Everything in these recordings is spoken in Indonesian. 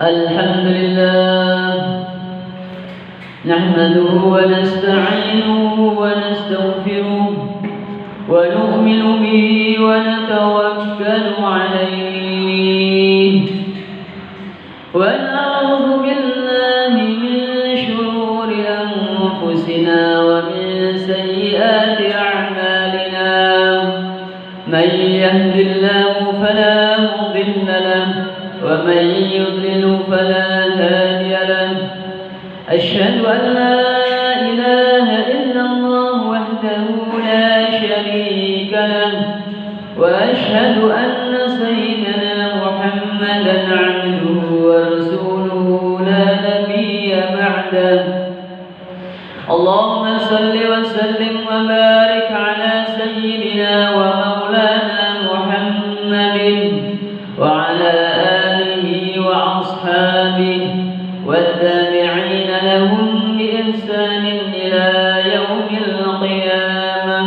الحمد لله نحمده ونستعينه ونستغفره ونؤمن به ونتوكل عليه ونعوذ بالله من شرور أنفسنا ومن سيئات أعمالنا من يهد الله فلا مضل له ومن يضلل فلا هادي له أشهد أن لا إله إلا الله وحده لا شريك له وأشهد أن سيدنا محمدا عبده ورسوله لا نبي بعده اللهم صل وسلم وبارك على سيدنا ومولانا محمد وعلى آله وأصحابه والتابعين لهم بإحسان إلى يوم القيامة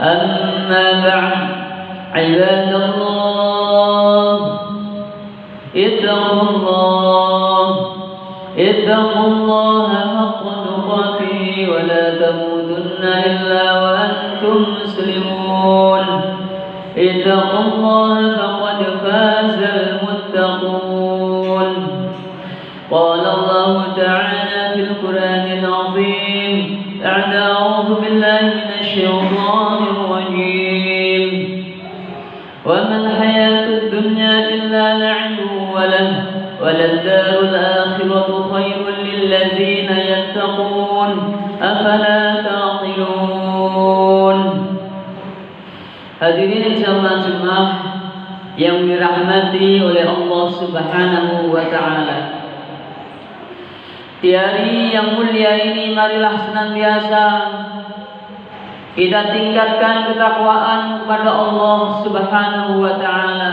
أما بعد عباد الله اتقوا الله حق تقاته ولا تموتن إلا وأنتم مسلمون اتقوا الله فقد فاز المتقون قال الله تعالى في القرآن العظيم بعد أعوذ بالله من الشيطان الرجيم وما الحياة الدنيا إلا لعب وللدار الآخرة خير للذين يتقون أفلا تعقلون. Hadirin jamaah yang dirahmati oleh Allah Subhanahu wa Ta'ala. Di hari yang mulia ini marilah senantiasa kita tingkatkan ketakwaan kepada Allah Subhanahu wa Ta'ala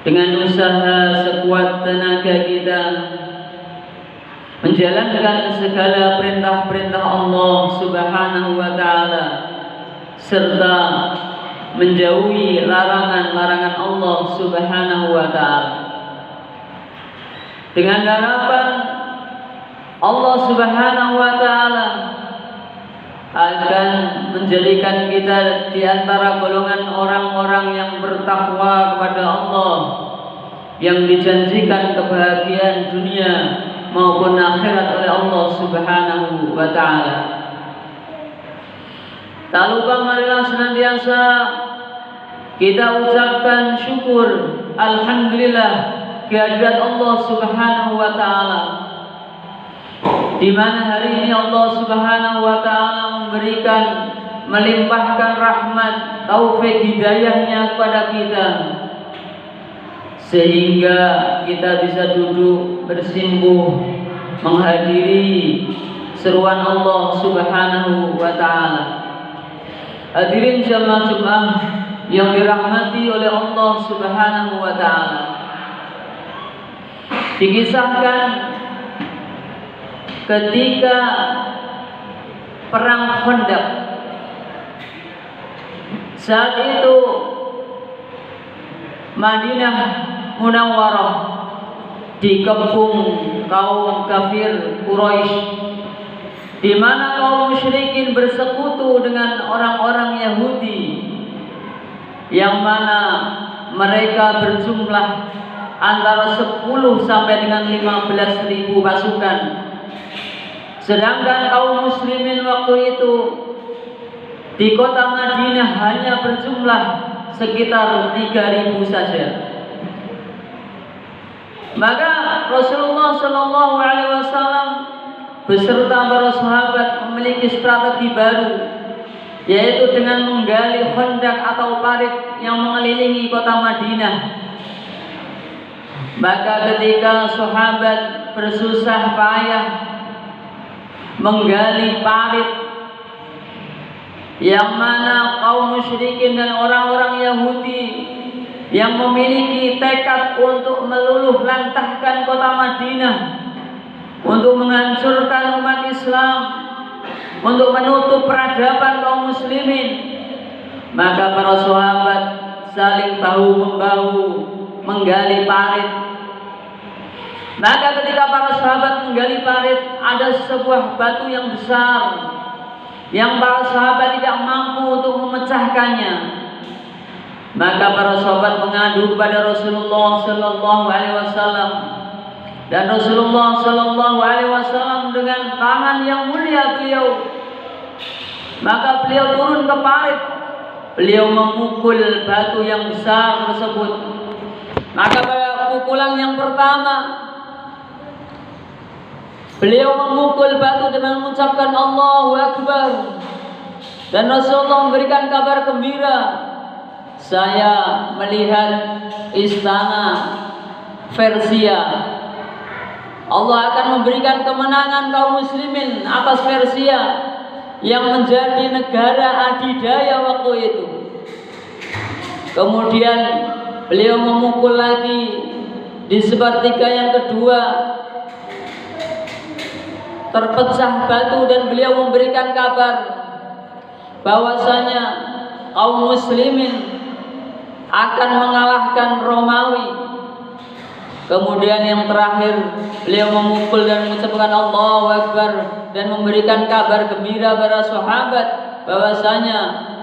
dengan usaha sekuat tenaga kita menjalankan segala perintah-perintah Allah Subhanahu wa Ta'ala serta menjauhi larangan-larangan Allah Subhanahu wa Ta'ala dengan harapan Allah Subhanahu wa Ta'ala akan menjadikan kita di antara golongan orang-orang yang bertakwa kepada Allah yang dijanjikan kebahagiaan dunia maupun akhirat oleh Allah Subhanahu wa Ta'ala. Tak lupa marilah senantiasa kita ucapkan syukur alhamdulillah kehadirat Allah Subhanahu wa Ta'ala, di mana hari ini Allah Subhanahu wa Ta'ala melimpahkan rahmat taufik hidayahnya kepada kita sehingga kita bisa duduk bersimpuh menghadiri seruan Allah Subhanahu wa Ta'ala. Hadirin jamaah yang dirahmati oleh Allah Subhanahu wa Ta'ala, dikisahkan ketika perang Khandaq, saat itu Madinah Munawwarah dikepung kaum kafir Quraisy, di mana kaum musyrikin bersekutu dengan orang-orang Yahudi yang mana mereka berjumlah antara 10 sampai dengan 15.000 pasukan. Sedangkan kaum muslimin waktu itu di kota Madinah hanya berjumlah sekitar 3.000 saja. Maka Rasulullah SAW beserta para sahabat memiliki strategi baru, yaitu dengan menggali khandaq atau parit yang mengelilingi kota Madinah. Maka ketika sahabat bersusah payah menggali parit yang mana kaum musyrikin dan orang-orang Yahudi yang memiliki tekad untuk meluluh lantahkan kota Madinah, untuk menghancurkan umat Islam, untuk menutup peradaban kaum muslimin, maka para sahabat saling bahu membahu menggali parit Maka ketika para sahabat menggali parit, ada sebuah batu yang besar yang para sahabat tidak mampu untuk memecahkannya. Maka para sahabat mengadu kepada Rasulullah sallallahu alaihi wasallam, dan Rasulullah sallallahu alaihi wasallam dengan tangan yang mulia beliau, maka beliau turun ke parit, beliau memukul batu yang besar tersebut. Maka pada pukulan yang pertama, beliau memukul batu dengan mengucapkan Allahu Akbar, dan Rasulullah memberikan kabar gembira, saya melihat istana Persia. Allah akan memberikan kemenangan kaum muslimin atas Persia yang menjadi negara adidaya waktu itu. Kemudian beliau memukul lagi di sepertiga yang kedua, terpecah batu, dan beliau memberikan kabar bahwasanya kaum muslimin akan mengalahkan Romawi. Kemudian yang terakhir, beliau memukul dan mengucapkan Allahu Akbar dan memberikan kabar gembira para sahabat bahwasanya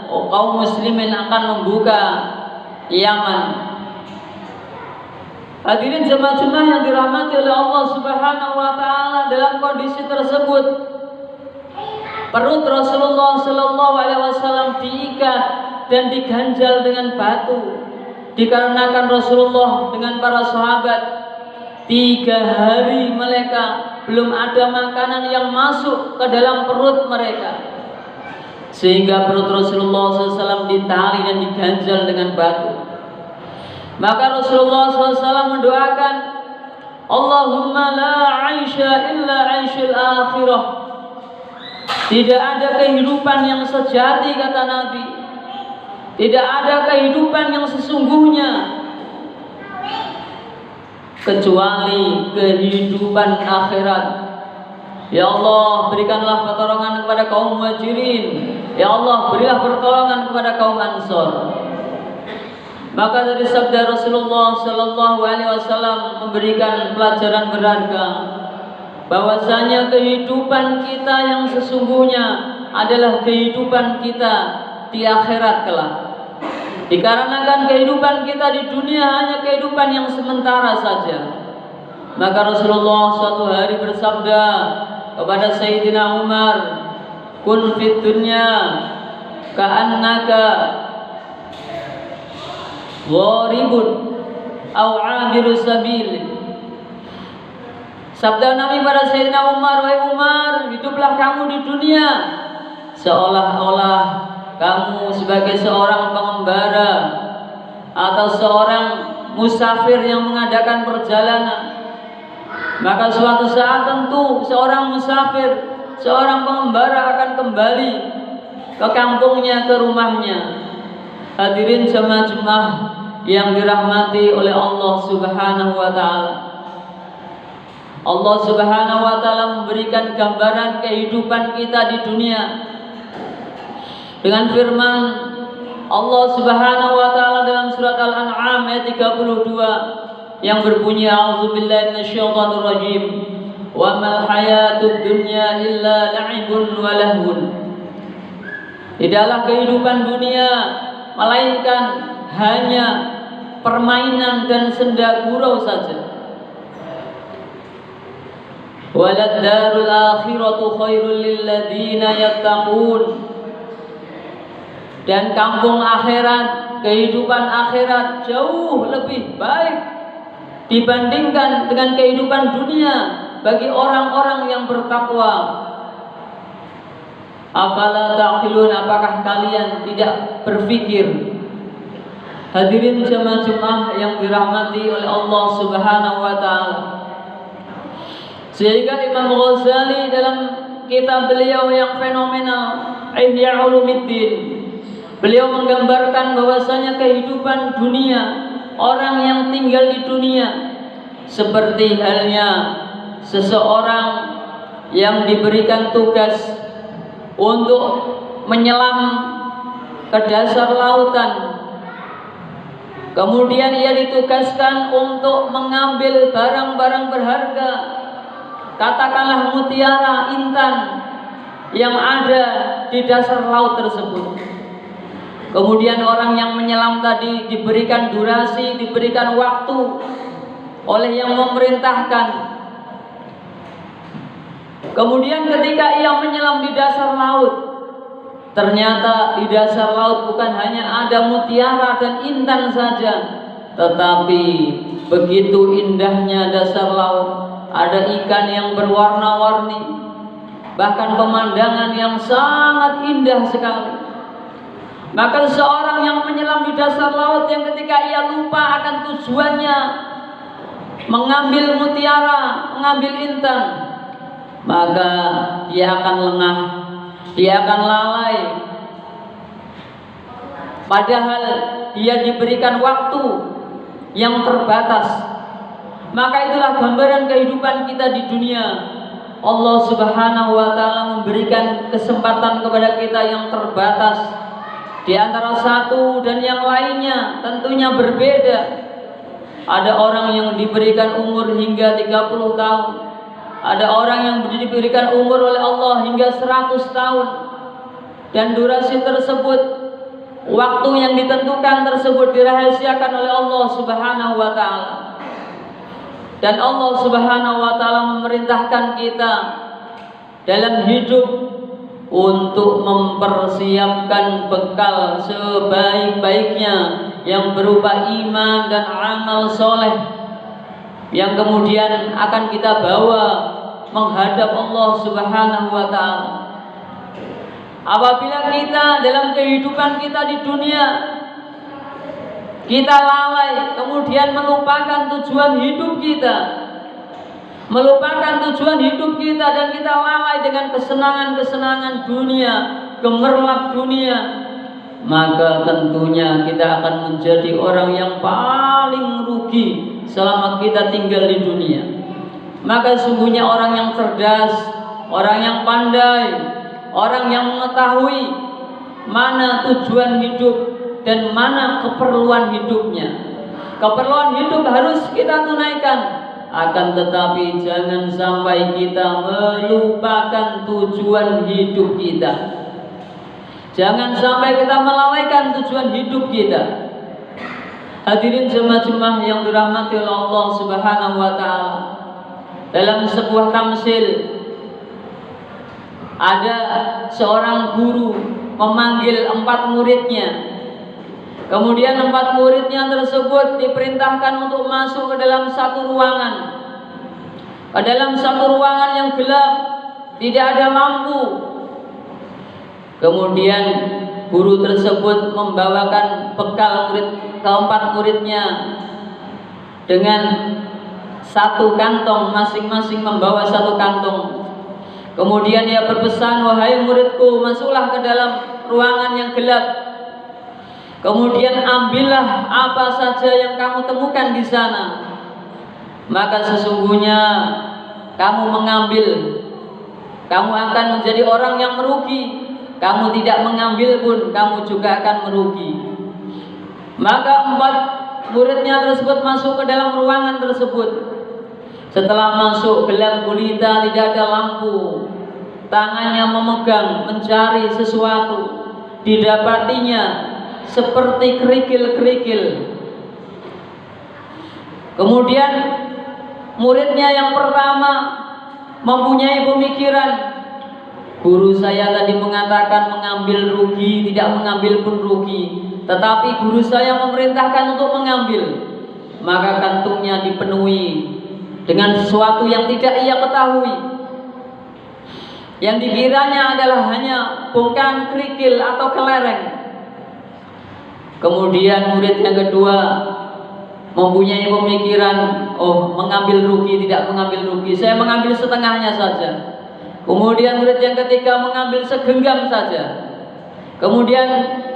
kaum muslimin akan membuka Yaman. Hadirin jemaah-jemaah yang dirahmati oleh Allah Subhanahu wa taala, dalam kondisi tersebut perut Rasulullah sallallahu alaihi wasallam diikat dan diganjal dengan batu, dikarenakan Rasulullah dengan para sahabat 3 hari mereka belum ada makanan yang masuk ke dalam perut mereka, sehingga perut Rasulullah SAW ditali dan diganjal dengan batu. Maka Rasulullah SAW mendoakan, Allahumma la aisha illa aishul akhirah. Tidak ada kehidupan yang sejati, kata Nabi. Tidak ada kehidupan yang sesungguhnya kecuali kehidupan akhirat. Ya Allah, berikanlah pertolongan kepada kaum muhajirin. Ya Allah, berilah pertolongan kepada kaum ansor. Maka dari sabda Rasulullah sallallahu alaihi wasallam memberikan pelajaran berharga bahwasanya kehidupan kita yang sesungguhnya adalah kehidupan kita di akhirat kelak. Dikarenakan kehidupan kita di dunia hanya kehidupan yang sementara saja, maka Rasulullah suatu hari bersabda kepada Sayyidina Umar, kun fid dunya ka'annaka gharibun aw 'abiru sabil. Sabda Nabi pada Sayyidina Umar, wahai Umar, hiduplah kamu di dunia seolah-olah kamu sebagai seorang pengembara atau seorang musafir yang mengadakan perjalanan. Maka suatu saat tentu seorang musafir, seorang pengembara akan kembali ke kampungnya, ke rumahnya. Hadirin jemaah-jemaah yang dirahmati oleh Allah Subhanahu wa taala. Allah Subhanahu wa taala memberikan gambaran kehidupan kita di dunia dengan firman Allah Subhanahu wa taala dalam surat Al-An'am ayat 32 yang berbunyi, a'udzubillahi minasyaitonir rajim, wa mal hayatud dunya illa la'ibun wa lahun. Tidaklah kehidupan dunia melainkan hanya permainan dan senda gurau saja. Walad darul akhiratu khairul lil ladzina yattaqun. Dan kampung akhirat, kehidupan akhirat jauh lebih baik dibandingkan dengan kehidupan dunia bagi orang-orang yang bertakwa. Afala ta'qilun, apakah kalian tidak berpikir? Hadirin jemaah yang dirahmati oleh Allah Subhanahu wa taala. Sehingga Imam Ghazali dalam kitab beliau yang fenomenal Ihya Ulumuddin, beliau menggambarkan bahwasanya kehidupan dunia, orang yang tinggal di dunia seperti halnya seseorang yang diberikan tugas untuk menyelam ke dasar lautan. Kemudian ia ditugaskan untuk mengambil barang-barang berharga, katakanlah mutiara, intan yang ada di dasar laut tersebut. Kemudian orang yang menyelam tadi diberikan durasi, diberikan waktu oleh yang memerintahkan. Kemudian ketika ia menyelam di dasar laut, ternyata di dasar laut bukan hanya ada mutiara dan intan saja, tetapi begitu indahnya dasar laut, ada ikan yang berwarna-warni, bahkan pemandangan yang sangat indah sekali. Maka seorang yang menyelam di dasar laut yang ketika ia lupa akan tujuannya, mengambil mutiara, mengambil intan, maka dia akan lengah, dia akan lalai. Padahal dia diberikan waktu yang terbatas. Maka itulah gambaran kehidupan kita di dunia. Allah Subhanahu wa ta'ala memberikan kesempatan kepada kita yang terbatas. Di antara satu dan yang lainnya tentunya berbeda. Ada orang yang diberikan umur hingga 30 tahun. Ada orang yang diberikan umur oleh Allah hingga 100 tahun. Dan durasi tersebut, waktu yang ditentukan tersebut dirahasiakan oleh Allah Subhanahu wa ta'ala. Dan Allah Subhanahu wa ta'ala memerintahkan kita dalam hidup untuk mempersiapkan bekal sebaik-baiknya yang berupa iman dan amal soleh yang kemudian akan kita bawa menghadap Allah Subhanahu wa ta'ala. Apabila kita dalam kehidupan kita di dunia kita lalai, kemudian melupakan tujuan hidup kita, melupakan tujuan hidup kita, dan kita lalai dengan kesenangan-kesenangan dunia, gemerlap dunia, maka tentunya kita akan menjadi orang yang paling rugi selama kita tinggal di dunia. Maka sungguhnya orang yang cerdas, orang yang pandai, orang yang mengetahui mana tujuan hidup dan mana keperluan hidupnya. Keperluan hidup harus kita tunaikan, akan tetapi jangan sampai kita melupakan tujuan hidup kita. Jangan sampai kita melalaikan tujuan hidup kita. Hadirin jemaah-jemaah yang dirahmati oleh Allah Subhanahu wa ta'ala, dalam sebuah tamsil ada seorang guru memanggil 4 muridnya. Kemudian 4 muridnya tersebut diperintahkan untuk masuk ke dalam satu ruangan. Ke dalam satu ruangan yang gelap, tidak ada lampu. Kemudian guru tersebut membawakan bekal keempat muridnya dengan satu kantong, masing-masing membawa satu kantong. Kemudian ia berpesan, wahai muridku, masuklah ke dalam ruangan yang gelap. Kemudian ambillah apa saja yang kamu temukan di sana. Maka sesungguhnya kamu mengambil, kamu akan menjadi orang yang merugi. Kamu tidak mengambil pun, kamu juga akan merugi. Maka 4 muridnya tersebut masuk ke dalam ruangan tersebut. Setelah masuk, gelap gulita, tidak ada lampu. Tangannya memegang, mencari sesuatu. Didapatinya seperti kerikil-kerikil. Kemudian muridnya yang pertama mempunyai pemikiran, guru saya tadi mengatakan mengambil rugi, tidak mengambil pun rugi, tetapi guru saya memerintahkan untuk mengambil. Maka kantungnya dipenuhi dengan sesuatu yang tidak ia ketahui, yang dikiranya adalah hanya bongkahan kerikil atau kelereng. Kemudian murid yang kedua mempunyai pemikiran, oh, mengambil rugi, tidak mengambil rugi, saya mengambil setengahnya saja. Kemudian murid yang ketiga mengambil segenggam saja. Kemudian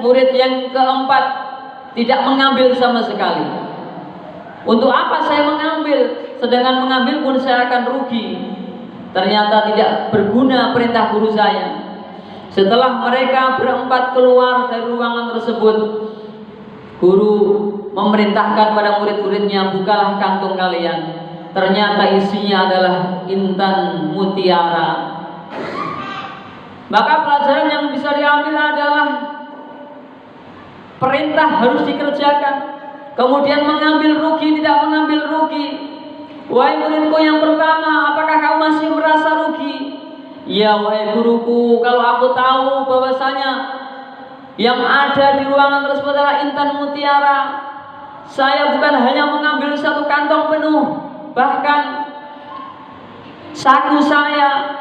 murid yang keempat tidak mengambil sama sekali. Untuk apa saya mengambil? Sedangkan mengambil pun saya akan rugi. Ternyata tidak berguna perintah guru saya. Setelah mereka berempat keluar dari ruangan tersebut, guru memerintahkan pada murid-muridnya, bukalah kantung kalian. Ternyata isinya adalah intan mutiara. Maka pelajaran yang bisa diambil adalah perintah harus dikerjakan, kemudian mengambil rugi, tidak mengambil rugi. Wahai muridku yang pertama, apakah kamu masih merasa rugi? Ya wahai guruku, kalau aku tahu bahwasanya yang ada di ruangan tersebut adalah intan mutiara, saya bukan hanya mengambil satu kantong penuh, bahkan saku saya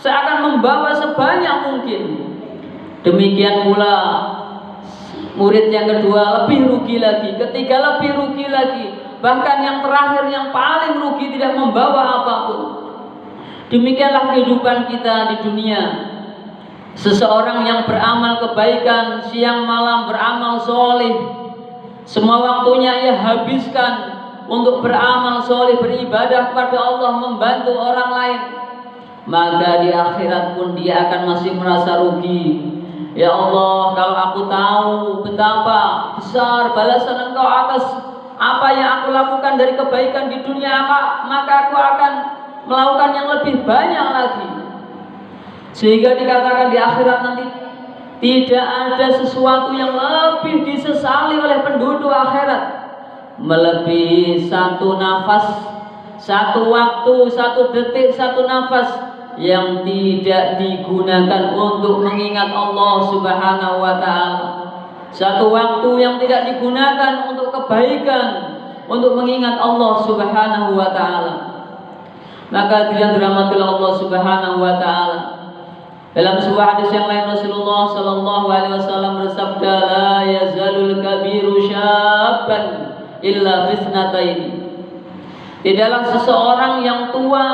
akan membawa sebanyak mungkin. Demikian pula murid yang kedua lebih rugi lagi, ketiga lebih rugi lagi, bahkan yang terakhir yang paling rugi tidak membawa apapun. Demikianlah kehidupan kita di dunia. Seseorang yang beramal kebaikan, siang malam beramal soleh, semua waktunya ia habiskan untuk beramal soleh, beribadah kepada Allah, membantu orang lain, maka di akhirat pun dia akan masih merasa rugi. Ya Allah, kalau aku tahu betapa besar balasan Engkau atas apa yang aku lakukan dari kebaikan di dunia, maka aku akan melakukan yang lebih banyak lagi. Sehingga dikatakan di akhirat nanti tidak ada sesuatu yang lebih disesali oleh penduduk akhirat melebihi satu nafas, satu waktu, satu detik, satu nafas yang tidak digunakan untuk mengingat Allah Subhanahu wa ta'ala. Satu waktu yang tidak digunakan untuk kebaikan, untuk mengingat Allah Subhanahu wa ta'ala. Maka yang dirahmati Allah Subhanahu wa ta'ala, dalam sebuah hadis yang lain Rasulullah sallallahu alaihi wasallam bersabda, la yazalul kabiru syabban illa fitnataini. Tidaklah seseorang yang tua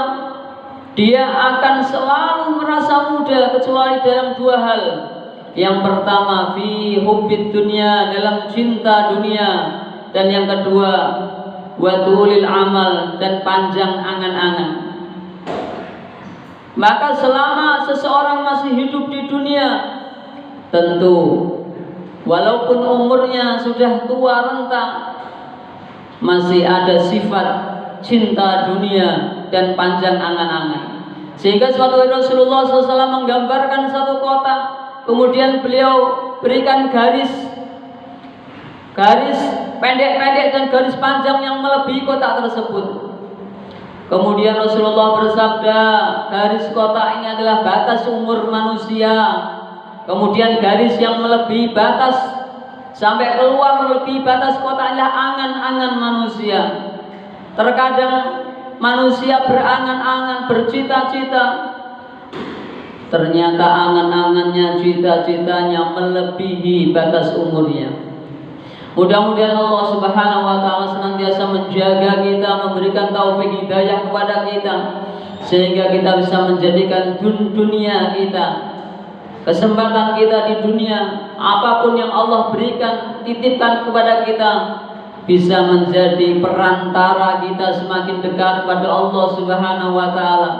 dia akan selalu merasa muda kecuali dalam dua hal. Yang pertama fi hubbid dunya, dalam cinta dunia, dan yang kedua wadulil amal, dan panjang angan-angan. Maka selama seseorang masih hidup di dunia, tentu walaupun umurnya sudah tua renta, masih ada sifat cinta dunia dan panjang angan-angan. Sehingga suatu hari Rasulullah SAW menggambarkan satu kota, kemudian beliau berikan garis pendek-pendek dan garis panjang yang melebihi kota tersebut. Kemudian Rasulullah bersabda, garis kota ini adalah batas umur manusia. Kemudian garis yang melebihi batas sampai keluar melebihi batas kota adalah angan-angan manusia. Terkadang manusia berangan-angan, bercita-cita, ternyata angan-angannya, cita-citanya melebihi batas umurnya. Mudah-mudahan Allah Subhanahu wa ta'ala senantiasa menjaga kita, memberikan taufik hidayah kepada kita, sehingga kita bisa menjadikan dunia kita, kesempatan kita di dunia, apapun yang Allah berikan, titipkan kepada kita, bisa menjadi perantara kita semakin dekat kepada Allah Subhanahu wa ta'ala,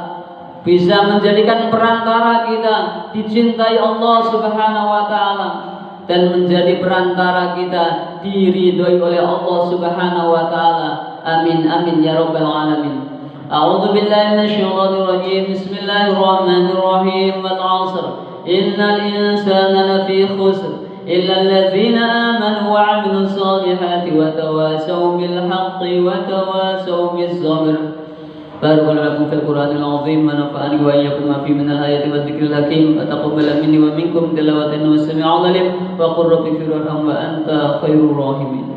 bisa menjadikan perantara kita dicintai Allah Subhanahu wa ta'ala, dan menjadi perantara kita diridhoi oleh Allah Subhanahu wa ta'ala. Amin amin ya rabbal alamin. A'udzu billahi minasyaitonir rajim. Bismillahirrahmanirrahim. Wal 'ashr. Innal insana lafi khusr illa alladzina amanu wa 'amilus solihati wa tawasaw bil haqqi wa tawasaw bis sabr. Barakallahu fil Qur'anil azim wa nafa'ani wa iyyakum ma fi minal ayati wa dzikril hakim wa taqabbal minni wa minkum tilawatan wa sami'al alim wa qur rabbi firhamhum wa anta khairur rahimin.